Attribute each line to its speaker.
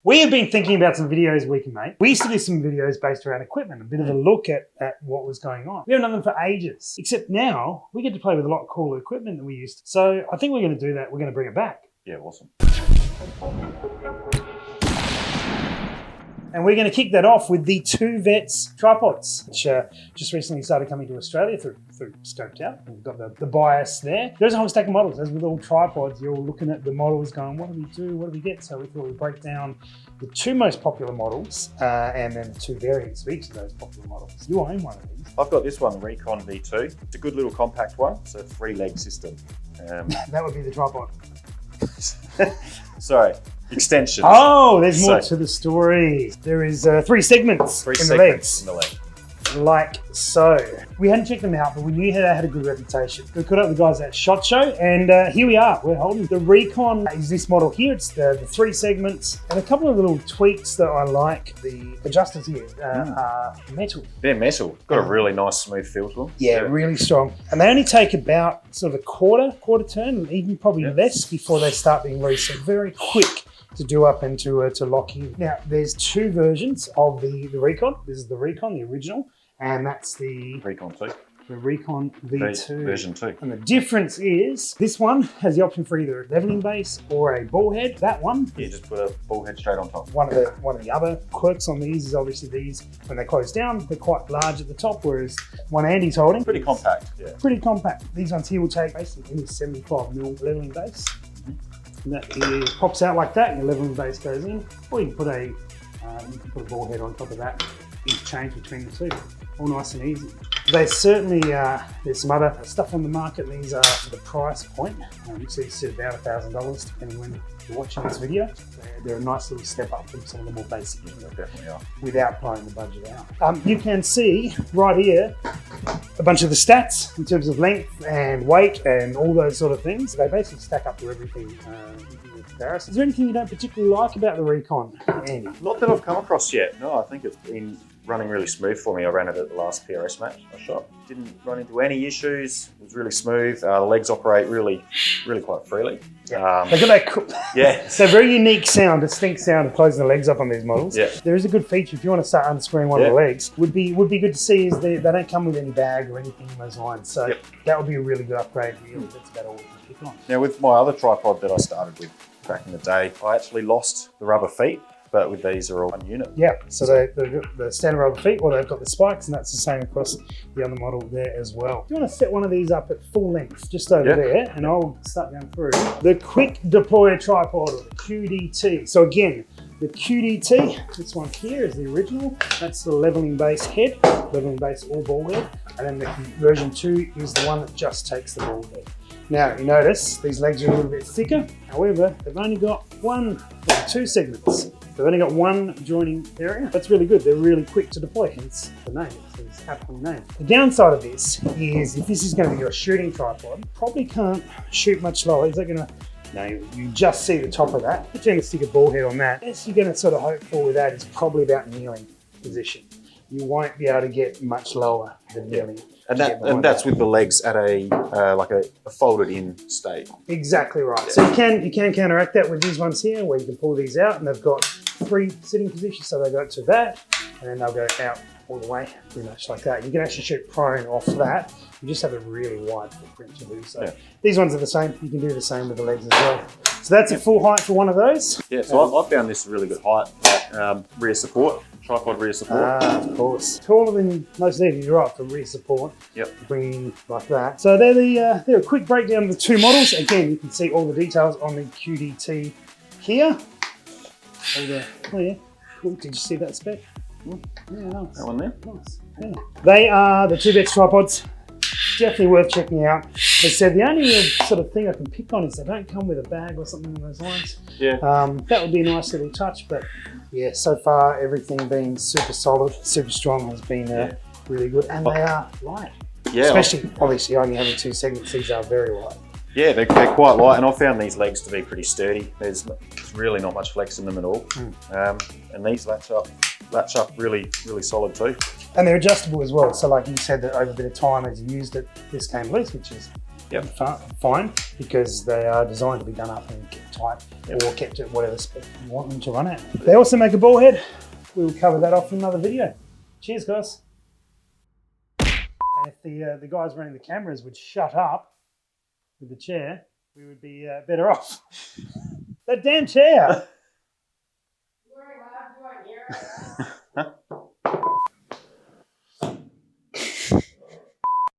Speaker 1: We have been thinking about some videos we can make. We used to do some videos based around equipment, a bit of a look at what was going on. We haven't done them for ages, except now we get to play with a lot cooler equipment than we used to. So I think we're going to do that. We're going to bring it back.
Speaker 2: Yeah, awesome.
Speaker 1: And we're going to kick that off with the 2 Vets tripods, which just recently started coming to Australia through Scoped Out. We've got the bias there. There's a whole stack of models. As with all tripods, you're looking at the models going, what do we do? What do we get? So we thought we'd break down the 2 most popular models and then the 2 variants of each of those popular models. You own one of these.
Speaker 2: I've got this one, the Recon V2. It's a good little compact one. It's a 3-leg system.
Speaker 1: That would be the tripod.
Speaker 2: Sorry, extension.
Speaker 1: Oh, there's more to the story. There is 3 segments in the legs. Like so. We hadn't checked them out, but we knew they had a good reputation. We caught up with the guys at SHOT Show, and here we are. We're holding the Recon. Is this model here? It's the 3 segments and a couple of little tweaks that I like. The adjusters here are metal.
Speaker 2: They're metal. Got a really nice smooth feel to them.
Speaker 1: Yeah, really strong. And they only take about sort of a quarter turn, even probably less before they start being released. So very quick to do up and to lock in. Now, there's 2 versions of the Recon. This is the Recon, the original, and that's the
Speaker 2: Recon 2.
Speaker 1: The Recon V2.
Speaker 2: Version 2.
Speaker 1: And the difference is, this one has the option for either a leveling base or a ball head. That one,
Speaker 2: you just put a ball head straight on top.
Speaker 1: One of the other quirks on these is obviously these, when they close down, they're quite large at the top, whereas one Andy's holding.
Speaker 2: Pretty compact, yeah.
Speaker 1: Pretty compact. These ones here will take basically any 75mm leveling base. And that here pops out like that, and your leveling base goes in. Or you can put a ball head on top of that, interchange between the 2. All nice and easy. There's certainly, there's some other stuff on the market. These are for the price point. So you sit about $1,000 depending when you're watching this video. They're a nice little step up from some of the more basic ones.
Speaker 2: They definitely are.
Speaker 1: Without blowing the budget out. You can see right here a bunch of the stats in terms of length and weight and all those sort of things. They basically stack up to everything in comparison. Is there anything you don't particularly like about the Recon, Andy?
Speaker 2: Not that I've come across yet. No, I think it's been running really smooth for me. I ran it at the last PRS match I shot. Didn't run into any issues. It was really smooth. The legs operate really quite freely.
Speaker 1: Yeah. They got that cool, so very unique sound, distinct sound of closing the legs up on these models. Yeah. There is a good feature if you want to start unscrewing one of the legs. Would be good to see is they don't come with any bag or anything in those lines. So that would be a really good upgrade. Really, that's about all we can pick on.
Speaker 2: Now with my other tripod that I started with back in the day, I actually lost the rubber feet. But with these, are all one unit.
Speaker 1: Yeah, so they've got the standard rubber feet, or they've got the spikes, and that's the same across the other model there as well. If you want to set one of these up at full length, just over there, and I'll start going through. The quick deploy tripod, or the QDT. So again, the QDT, this one here is the original. That's the leveling base head, leveling base or ball head. And then the version 2 is the one that just takes the ball head. Now, you notice these legs are a little bit thicker. However, they've only got 2 segments. They've only got 1 joining area. That's really good. They're really quick to deploy, hence the name. It's aptly named. The downside of this is if this is going to be your shooting tripod, you probably can't shoot much lower. Is that going to... No, you just see the top of that. If you're going to stick a ball head on that, best you're going to sort of hope for with that is probably about kneeling position. You won't be able to get much lower than kneeling.
Speaker 2: And that's with the legs at a folded in state.
Speaker 1: Exactly right. So you can counteract that with these ones here, where you can pull these out, and they've got 3 sitting positions. So they go to that, and then they'll go out all the way, pretty much like that. You can actually shoot prone off that. You just have a really wide footprint to do so. Yeah. These ones are the same. You can do the same with the legs as well. So that's a full height for one of those. Yeah.
Speaker 2: So I found this a really good height. Rear support. Tripod rear support.
Speaker 1: Of course. Taller than most of these, you're right, for rear support.
Speaker 2: Yep.
Speaker 1: Bringing like that. So they're a quick breakdown of the 2 models. Again, you can see all the details on the QDT here. Oh yeah. Cool. Did you see that spec? Yeah, nice.
Speaker 2: That one there?
Speaker 1: Nice. Yeah. They are the 2 Vets tripods. Definitely worth checking out. As I said, the only real sort of thing I can pick on is they don't come with a bag or something along those lines. Yeah. That would be a nice little touch, but yeah, so far everything being super solid, super strong has been really good, and they are light. Yeah. Especially, obviously, only having 2 segments, these are very light.
Speaker 2: Yeah, they're quite light, and I found these legs to be pretty sturdy. There's really not much flex in them at all, and these latch up really solid too.
Speaker 1: And they're adjustable as well. So like you said, that over a bit of time as you used it, this came loose, which is fine, because they are designed to be done up and kept tight or kept it whatever spec you want them to run at. They also make a ball head. We will cover that off in another video. Cheers, guys. And if the guys running the cameras would shut up with the chair, we would be better off. That damn chair!